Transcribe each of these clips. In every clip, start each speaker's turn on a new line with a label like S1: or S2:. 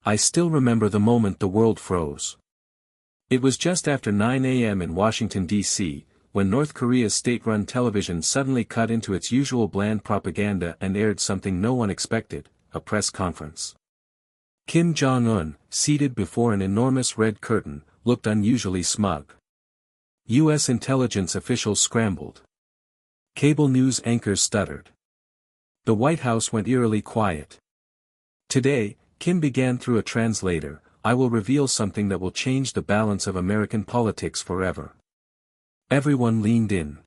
S1: I still remember the moment the world froze. It was just after 9 a.m. in Washington, D.C., when North Korea's state-run television suddenly cut into its usual bland propaganda and aired something no one expected, a press conference. Kim Jong-un, seated before an enormous red curtain, looked unusually smug. U.S. intelligence officials scrambled. Cable news anchors stuttered. The White House went eerily quiet. Today, Kim began through a translator, I will reveal something that will change the balance of American politics forever. Everyone leaned in.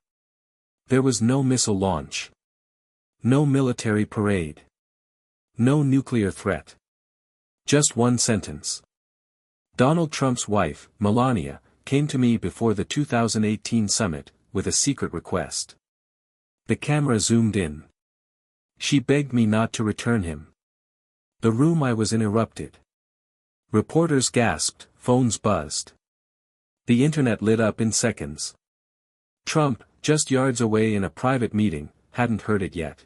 S1: There was no missile launch. No military parade. No nuclear threat. Just one sentence. Donald Trump's wife, Melania, came to me before the 2018 summit, with a secret request. The camera zoomed in. She begged me not to return him. The room I was in erupted. Reporters gasped, phones buzzed. The internet lit up in seconds. Trump, just yards away in a private meeting, hadn't heard it yet.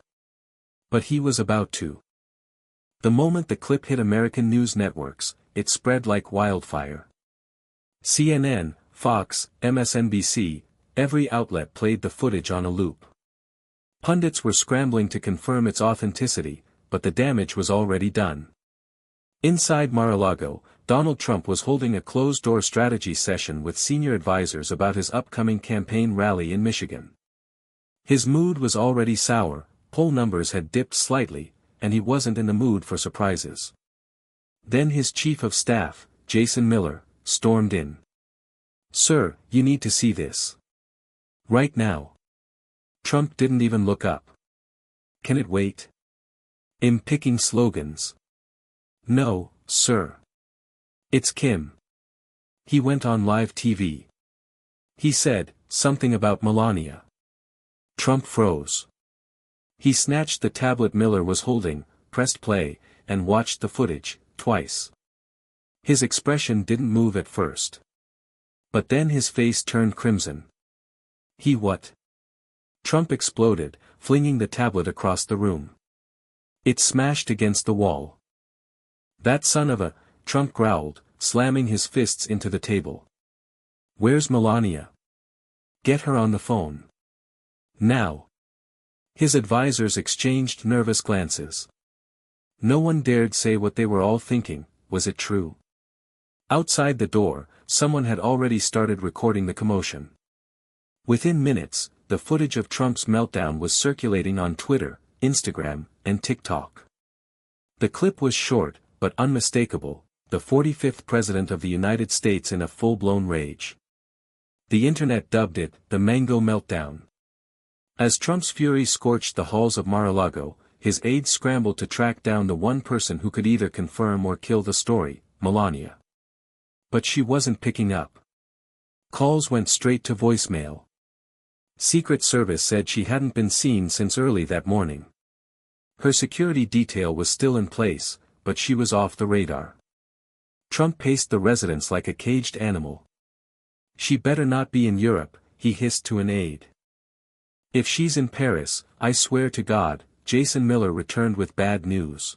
S1: But he was about to. The moment the clip hit American news networks, it spread like wildfire. CNN, Fox, MSNBC, every outlet played the footage on a loop. Pundits were scrambling to confirm its authenticity, but the damage was already done. Inside Mar-a-Lago, Donald Trump was holding a closed-door strategy session with senior advisors about his upcoming campaign rally in Michigan. His mood was already sour, poll numbers had dipped slightly, and he wasn't in the mood for surprises. Then his chief of staff, Jason Miller, stormed in. "Sir, you need to see this. Right now." Trump didn't even look up. "Can it wait? I'm picking slogans." "No, sir. It's Kim." He went on live TV. He said, something about Melania. Trump froze. He snatched the tablet Miller was holding, pressed play, and watched the footage, twice. His expression didn't move at first. But then his face turned crimson. "He what?" Trump exploded, flinging the tablet across the room. It smashed against the wall. "That son of a," Trump growled, slamming his fists into the table. "Where's Melania? Get her on the phone. Now." His advisors exchanged nervous glances. No one dared say what they were all thinking, was it true? Outside the door, someone had already started recording the commotion. Within minutes, the footage of Trump's meltdown was circulating on Twitter, Instagram, and TikTok. The clip was short, but unmistakable, the 45th President of the United States in a full-blown rage. The internet dubbed it, the Mango Meltdown. As Trump's fury scorched the halls of Mar-a-Lago, his aides scrambled to track down the one person who could either confirm or kill the story, Melania. But she wasn't picking up. Calls went straight to voicemail. Secret Service said she hadn't been seen since early that morning. Her security detail was still in place, but she was off the radar. Trump paced the residence like a caged animal. "She better not be in Europe," he hissed to an aide. "If she's in Paris, I swear to God," Jason Miller returned with bad news.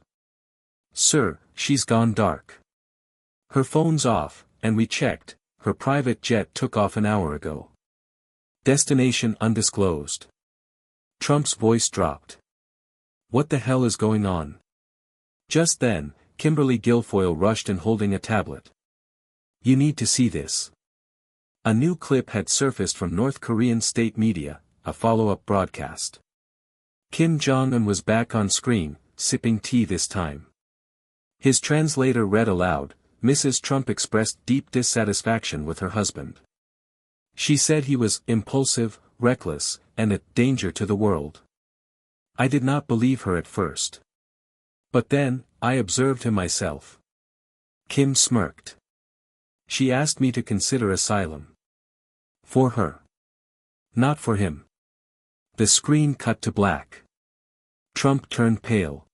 S1: "Sir, she's gone dark. Her phone's off, and we checked, her private jet took off an hour ago. Destination undisclosed." Trump's voice dropped. "What the hell is going on?" Just then, Kimberly Guilfoyle rushed in holding a tablet. "You need to see this." A new clip had surfaced from North Korean state media, a follow-up broadcast. Kim Jong-un was back on screen, sipping tea this time. His translator read aloud, Mrs. Trump expressed deep dissatisfaction with her husband. She said he was impulsive, reckless, and a danger to the world. I did not believe her at first. But then, I observed him myself. Kim smirked. She asked me to consider asylum. For her. Not for him. The screen cut to black. Trump turned pale.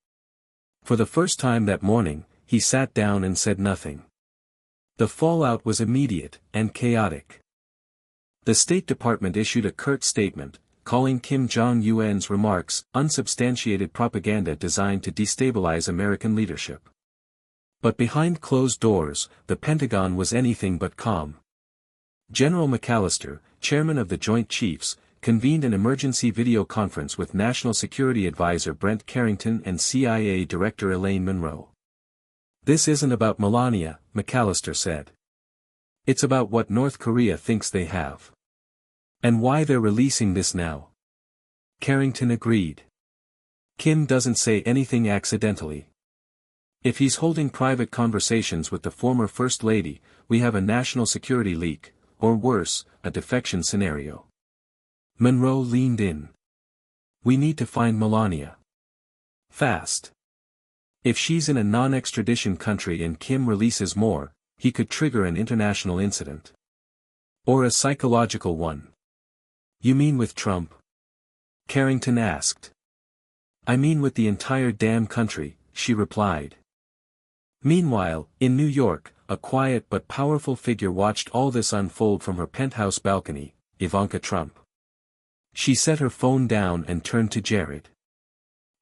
S1: For the first time that morning, he sat down and said nothing. The fallout was immediate and chaotic. The State Department issued a curt statement, calling Kim Jong-un's remarks unsubstantiated propaganda designed to destabilize American leadership. But behind closed doors, the Pentagon was anything but calm. General McAllister, chairman of the Joint Chiefs, convened an emergency video conference with National Security Advisor Brent Carrington and CIA Director Elaine Monroe. "This isn't about Melania," McAllister said. "It's about what North Korea thinks they have. And why they're releasing this now." Carrington agreed. "Kim doesn't say anything accidentally. If he's holding private conversations with the former First Lady, we have a national security leak, or worse, a defection scenario." Monroe leaned in. "We need to find Melania. Fast. If she's in a non-extradition country and Kim releases more, he could trigger an international incident. Or a psychological one." "You mean with Trump?" Carrington asked. "I mean with the entire damn country," she replied. Meanwhile, in New York, a quiet but powerful figure watched all this unfold from her penthouse balcony, Ivanka Trump. She set her phone down and turned to Jared.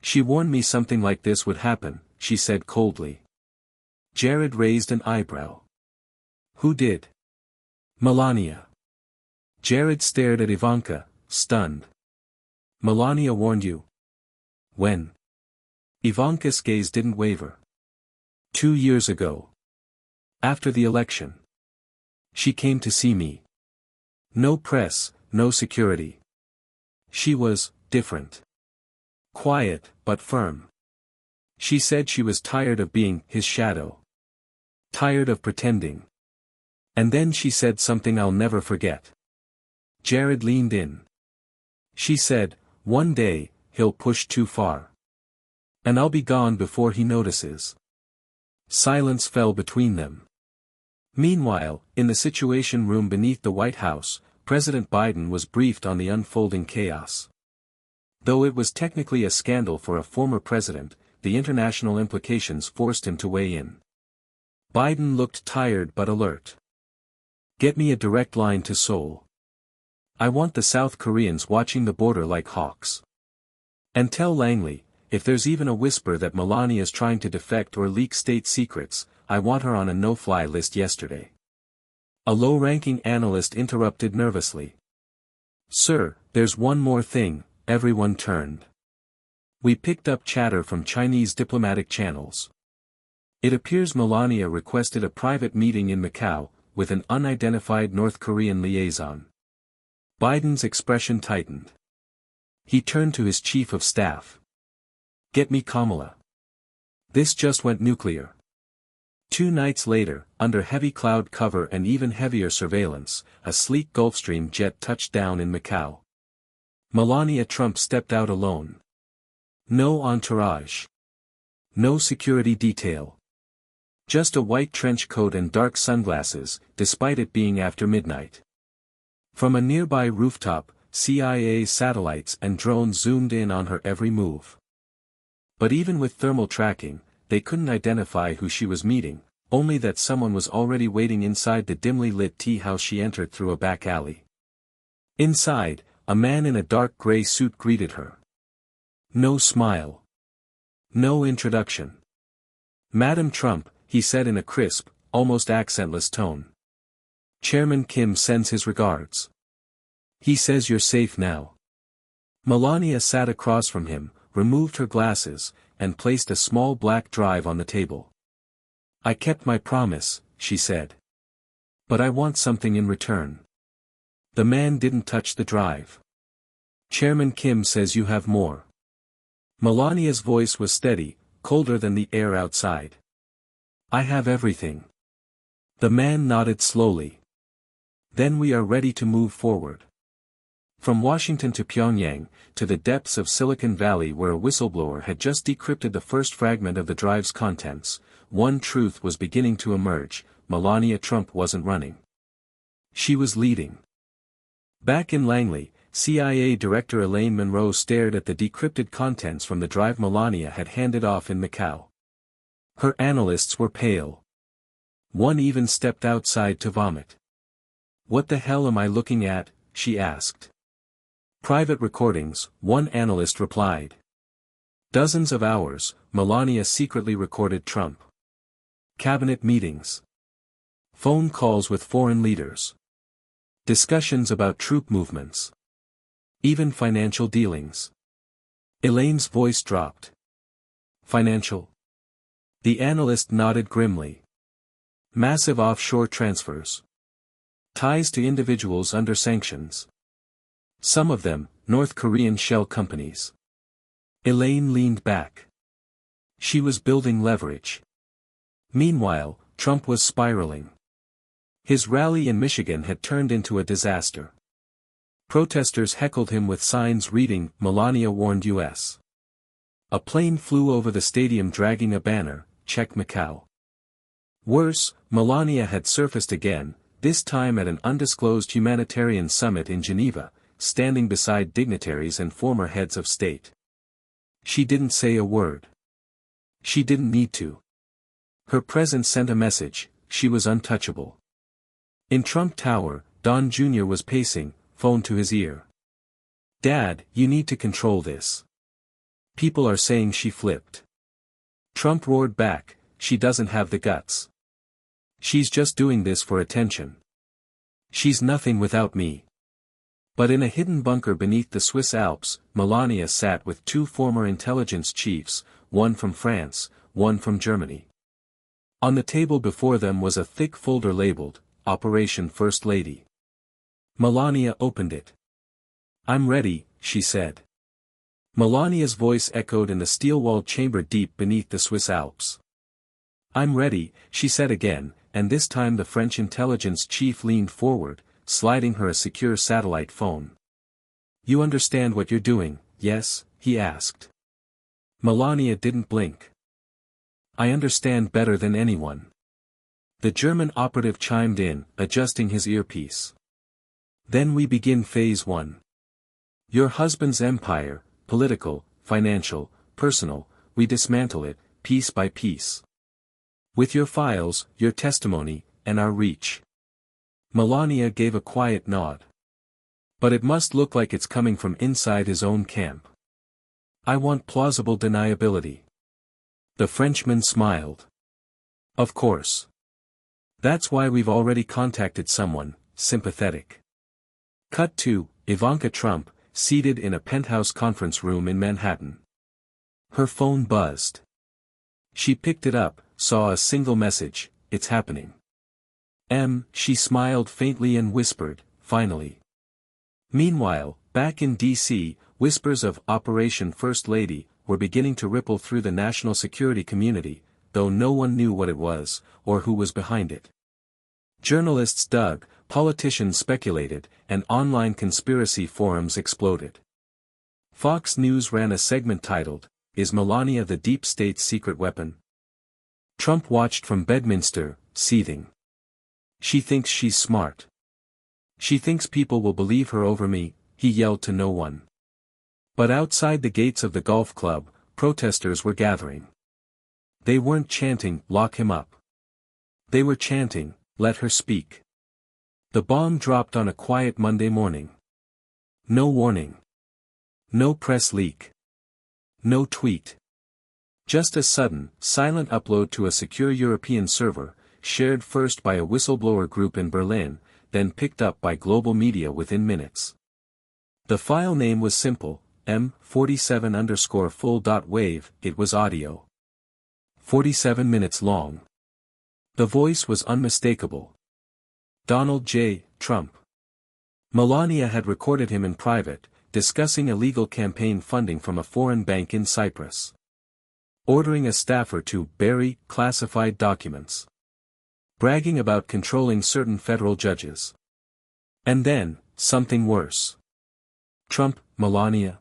S1: "She warned me something like this would happen," she said coldly. Jared raised an eyebrow. "Who did?" "Melania." Jared stared at Ivanka, stunned. "Melania warned you? When?" Ivanka's gaze didn't waver. 2 years ago. After the election. She came to see me. No press, no security. She was different. Quiet, but firm. She said she was tired of being his shadow. Tired of pretending. And then she said something I'll never forget." Jared leaned in. "She said, one day, he'll push too far. And I'll be gone before he notices." Silence fell between them. Meanwhile, in the Situation Room beneath the White House, President Biden was briefed on the unfolding chaos. Though it was technically a scandal for a former president, the international implications forced him to weigh in. Biden looked tired but alert. "Get me a direct line to Seoul. I want the South Koreans watching the border like hawks. And tell Langley, if there's even a whisper that Melania's trying to defect or leak state secrets, I want her on a no-fly list yesterday." A low-ranking analyst interrupted nervously. "Sir, there's one more thing." Everyone turned. "We picked up chatter from Chinese diplomatic channels. It appears Melania requested a private meeting in Macau, with an unidentified North Korean liaison." Biden's expression tightened. He turned to his chief of staff. "Get me Kamala. This just went nuclear." 2 nights later, under heavy cloud cover and even heavier surveillance, a sleek Gulfstream jet touched down in Macau. Melania Trump stepped out alone. No entourage. No security detail. Just a white trench coat and dark sunglasses, despite it being after midnight. From a nearby rooftop, CIA satellites and drones zoomed in on her every move. But even with thermal tracking, they couldn't identify who she was meeting, only that someone was already waiting inside the dimly lit tea house she entered through a back alley. Inside, a man in a dark gray suit greeted her. No smile. No introduction. "Madam Trump," he said in a crisp, almost accentless tone. "Chairman Kim sends his regards. He says you're safe now." Melania sat across from him, removed her glasses, and placed a small black drive on the table. "I kept my promise," she said. "But I want something in return." The man didn't touch the drive. "Chairman Kim says you have more." Melania's voice was steady, colder than the air outside. "I have everything." The man nodded slowly. "Then we are ready to move forward." From Washington to Pyongyang, to the depths of Silicon Valley where a whistleblower had just decrypted the first fragment of the drive's contents, one truth was beginning to emerge: Melania Trump wasn't running. She was leading. Back in Langley, CIA Director Elaine Monroe stared at the decrypted contents from the drive Melania had handed off in Macau. Her analysts were pale. One even stepped outside to vomit. "What the hell am I looking at?" she asked. "Private recordings," one analyst replied. Dozens of hours, Melania secretly recorded Trump. Cabinet meetings. Phone calls with foreign leaders. Discussions about troop movements. Even financial dealings. Elaine's voice dropped. Financial? The analyst nodded grimly. Massive offshore transfers. Ties to individuals under sanctions. Some of them, North Korean shell companies. Elaine leaned back. She was building leverage. Meanwhile, Trump was spiraling. His rally in Michigan had turned into a disaster. Protesters heckled him with signs reading, "Melania warned U.S." A plane flew over the stadium dragging a banner, "Check Macau." Worse, Melania had surfaced again, this time at an undisclosed humanitarian summit in Geneva, standing beside dignitaries and former heads of state. She didn't say a word. She didn't need to. Her presence sent a message, she was untouchable. In Trump Tower, Don Jr. was pacing, phone to his ear. "Dad, you need to control this. People are saying she flipped." Trump roared back, "She doesn't have the guts. She's just doing this for attention. She's nothing without me." But in a hidden bunker beneath the Swiss Alps, Melania sat with two former intelligence chiefs, one from France, one from Germany. On the table before them was a thick folder labeled, "Operation First Lady." Melania opened it. "I'm ready," she said. Melania's voice echoed in the steel-walled chamber deep beneath the Swiss Alps. "I'm ready," she said again, and this time the French intelligence chief leaned forward, sliding her a secure satellite phone. "You understand what you're doing, yes?" he asked. Melania didn't blink. "I understand better than anyone." The German operative chimed in, adjusting his earpiece. "Then we begin phase 1. Your husband's empire, political, financial, personal, we dismantle it, piece by piece. With your files, your testimony, and our reach." Melania gave a quiet nod. "But it must look like it's coming from inside his own camp. I want plausible deniability." The Frenchman smiled. "Of course. That's why we've already contacted someone, sympathetic." Cut to Ivanka Trump, seated in a penthouse conference room in Manhattan. Her phone buzzed. She picked it up, saw a single message, "It's happening." She smiled faintly and whispered, "Finally." Meanwhile, back in D.C., whispers of Operation First Lady were beginning to ripple through the national security community, though no one knew what it was, or who was behind it. Journalists dug, politicians speculated, and online conspiracy forums exploded. Fox News ran a segment titled, "Is Melania the deep state's secret weapon?" Trump watched from Bedminster, seething. "She thinks she's smart. She thinks people will believe her over me," he yelled to no one. But outside the gates of the golf club, protesters were gathering. They weren't chanting, "Lock him up." They were chanting, "Let her speak." The bomb dropped on a quiet Monday morning. No warning. No press leak. No tweet. Just a sudden, silent upload to a secure European server, shared first by a whistleblower group in Berlin, then picked up by global media within minutes. The file name was simple, M47_full.wave, it was audio. 47 minutes long. The voice was unmistakable. Donald J. Trump. Melania had recorded him in private, discussing illegal campaign funding from a foreign bank in Cyprus. Ordering a staffer to bury classified documents. Bragging about controlling certain federal judges. And then, something worse. Trump, Melania.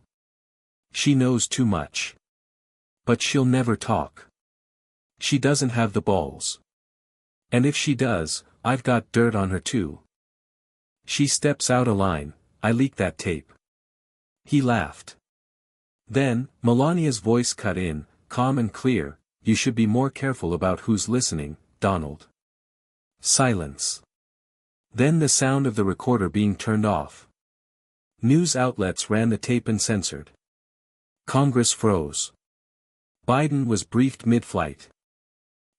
S1: She knows too much. But she'll never talk. She doesn't have the balls. And if she does, I've got dirt on her too. She steps out of line, I leak that tape. He laughed. Then, Melania's voice cut in, calm and clear, "You should be more careful about who's listening, Donald." Silence. Then the sound of the recorder being turned off. News outlets ran the tape and censored. Congress froze. Biden was briefed mid-flight.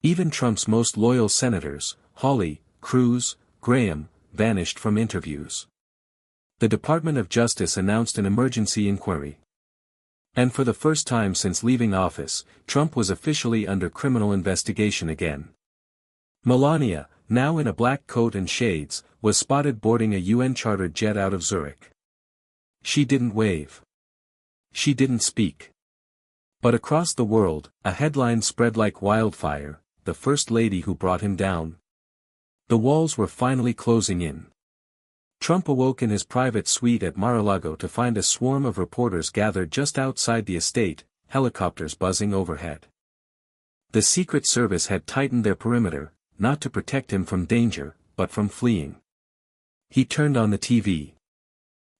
S1: Even Trump's most loyal senators, Hawley, Cruz, Graham, vanished from interviews. The Department of Justice announced an emergency inquiry. And for the first time since leaving office, Trump was officially under criminal investigation again. Melania, now in a black coat and shades, was spotted boarding a UN-chartered jet out of Zurich. She didn't wave. She didn't speak. But across the world, a headline spread like wildfire: the First Lady who brought him down. The walls were finally closing in. Trump awoke in his private suite at Mar-a-Lago to find a swarm of reporters gathered just outside the estate, helicopters buzzing overhead. The Secret Service had tightened their perimeter, not to protect him from danger, but from fleeing. He turned on the TV.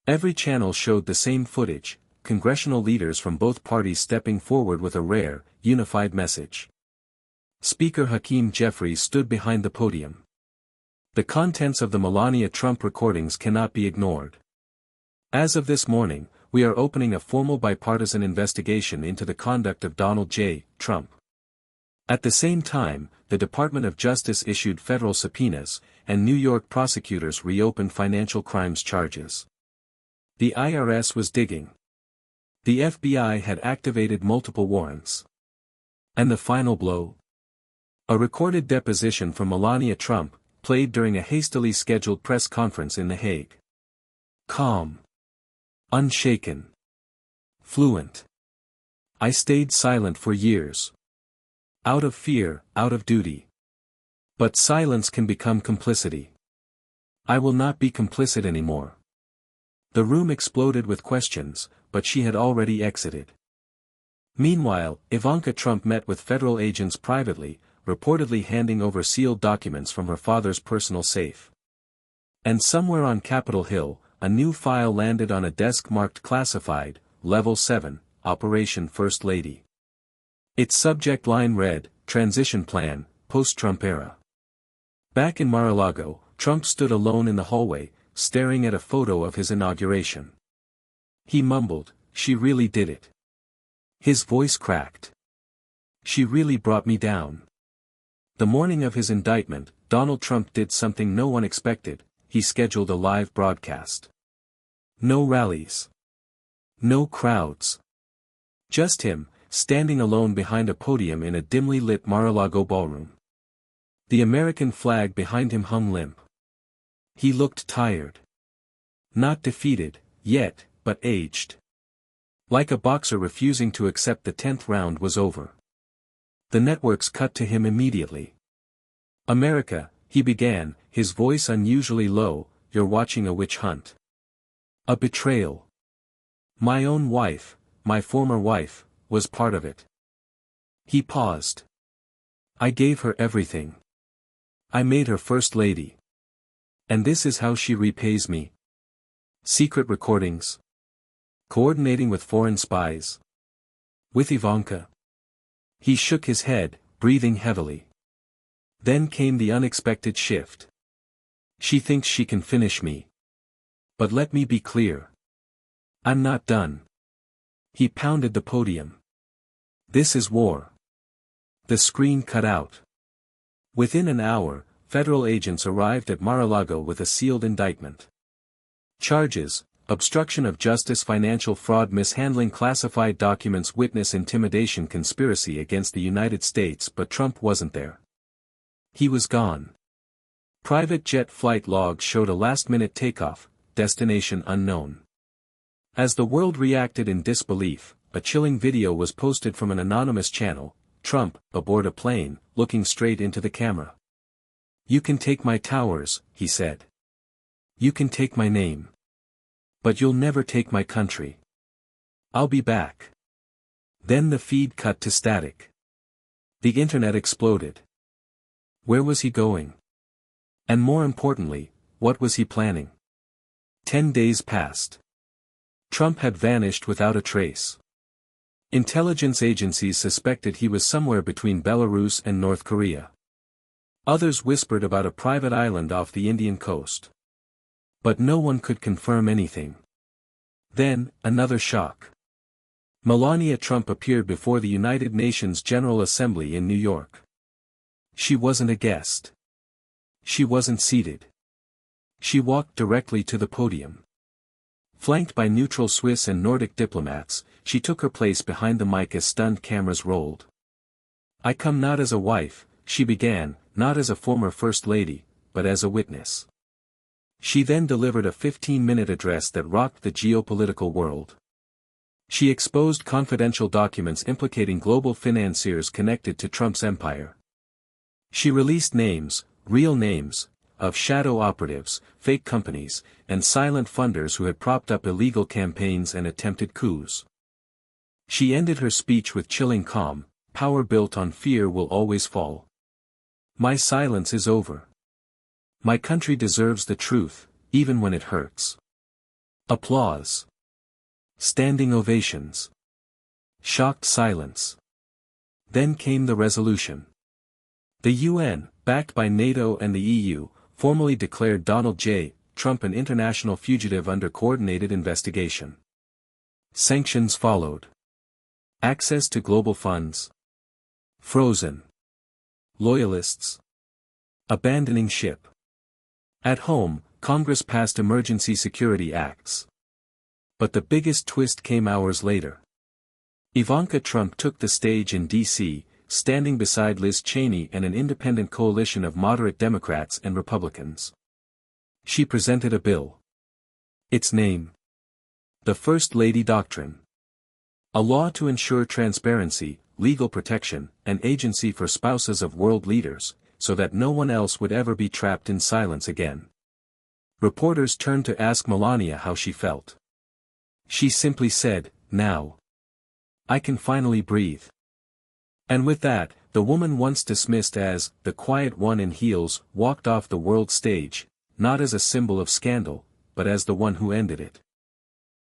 S1: Every channel showed the same footage: congressional leaders from both parties stepping forward with a rare, unified message. Speaker Hakeem Jeffries stood behind the podium. The contents of the Melania Trump recordings cannot be ignored. As of this morning, we are opening a formal bipartisan investigation into the conduct of Donald J. Trump. At the same time, the Department of Justice issued federal subpoenas, and New York prosecutors reopened financial crimes charges. The IRS was digging. The FBI had activated multiple warrants. And the final blow? A recorded deposition from Melania Trump, played during a hastily scheduled press conference in The Hague. Calm. Unshaken. Fluent. I stayed silent for years. Out of fear, out of duty. But silence can become complicity. I will not be complicit anymore. The room exploded with questions, but she had already exited. Meanwhile, Ivanka Trump met with federal agents privately, reportedly handing over sealed documents from her father's personal safe. And somewhere on Capitol Hill, a new file landed on a desk marked Classified, Level 7, Operation First Lady. Its subject line read, Transition Plan, Post-Trump Era. Back in Mar-a-Lago, Trump stood alone in the hallway, staring at a photo of his inauguration. He mumbled, "She really did it." His voice cracked. "She really brought me down." The morning of his indictment, Donald Trump did something no one expected: he scheduled a live broadcast. No rallies. No crowds. Just him, standing alone behind a podium in a dimly lit Mar-a-Lago ballroom. The American flag behind him hung limp. He looked tired. Not defeated, yet, but aged. Like a boxer refusing to accept the 10th round was over. The networks cut to him immediately. "America," he began, his voice unusually low, "you're watching a witch hunt. A betrayal. My own wife, my former wife, was part of it." He paused. "I gave her everything. I made her first lady. And this is how she repays me. Secret recordings. Coordinating with foreign spies. With Ivanka." He shook his head, breathing heavily. Then came the unexpected shift. "She thinks she can finish me. But let me be clear. I'm not done." He pounded the podium. "This is war." The screen cut out. Within an hour, federal agents arrived at Mar-a-Lago with a sealed indictment. Charges: obstruction of justice, financial fraud, mishandling classified documents, witness intimidation, conspiracy against the United States. But Trump wasn't there. He was gone. Private jet flight logs showed a last-minute takeoff, destination unknown. As the world reacted in disbelief, a chilling video was posted from an anonymous channel: Trump, aboard a plane, looking straight into the camera. "You can take my towers," he said. "You can take my name. But you'll never take my country. I'll be back." Then the feed cut to static. The internet exploded. Where was he going? And more importantly, what was he planning? 10 days passed. Trump had vanished without a trace. Intelligence agencies suspected he was somewhere between Belarus and North Korea. Others whispered about a private island off the Indian coast. But no one could confirm anything. Then, another shock. Melania Trump appeared before the United Nations General Assembly in New York. She wasn't a guest. She wasn't seated. She walked directly to the podium. Flanked by neutral Swiss and Nordic diplomats, she took her place behind the mic as stunned cameras rolled. "I come not as a wife," she began, "not as a former First Lady, but as a witness." She then delivered a 15-minute address that rocked the geopolitical world. She exposed confidential documents implicating global financiers connected to Trump's empire. She released names, real names, of shadow operatives, fake companies, and silent funders who had propped up illegal campaigns and attempted coups. She ended her speech with chilling calm: "Power built on fear will always fall. My silence is over. My country deserves the truth, even when it hurts." Applause. Standing ovations. Shocked silence. Then came the resolution. The UN, backed by NATO and the EU, formally declared Donald J. Trump an international fugitive under coordinated investigation. Sanctions followed. Access to global funds frozen. Loyalists abandoning ship. At home, Congress passed emergency security acts. But the biggest twist came hours later. Ivanka Trump took the stage in D.C., standing beside Liz Cheney and an independent coalition of moderate Democrats and Republicans. She presented a bill. Its name: the First Lady Doctrine. A law to ensure transparency, legal protection, and agency for spouses of world leaders, so that no one else would ever be trapped in silence again. Reporters turned to ask Melania how she felt. She simply said, "Now I can finally breathe." And with that, the woman once dismissed as the quiet one in heels walked off the world stage, not as a symbol of scandal, but as the one who ended it.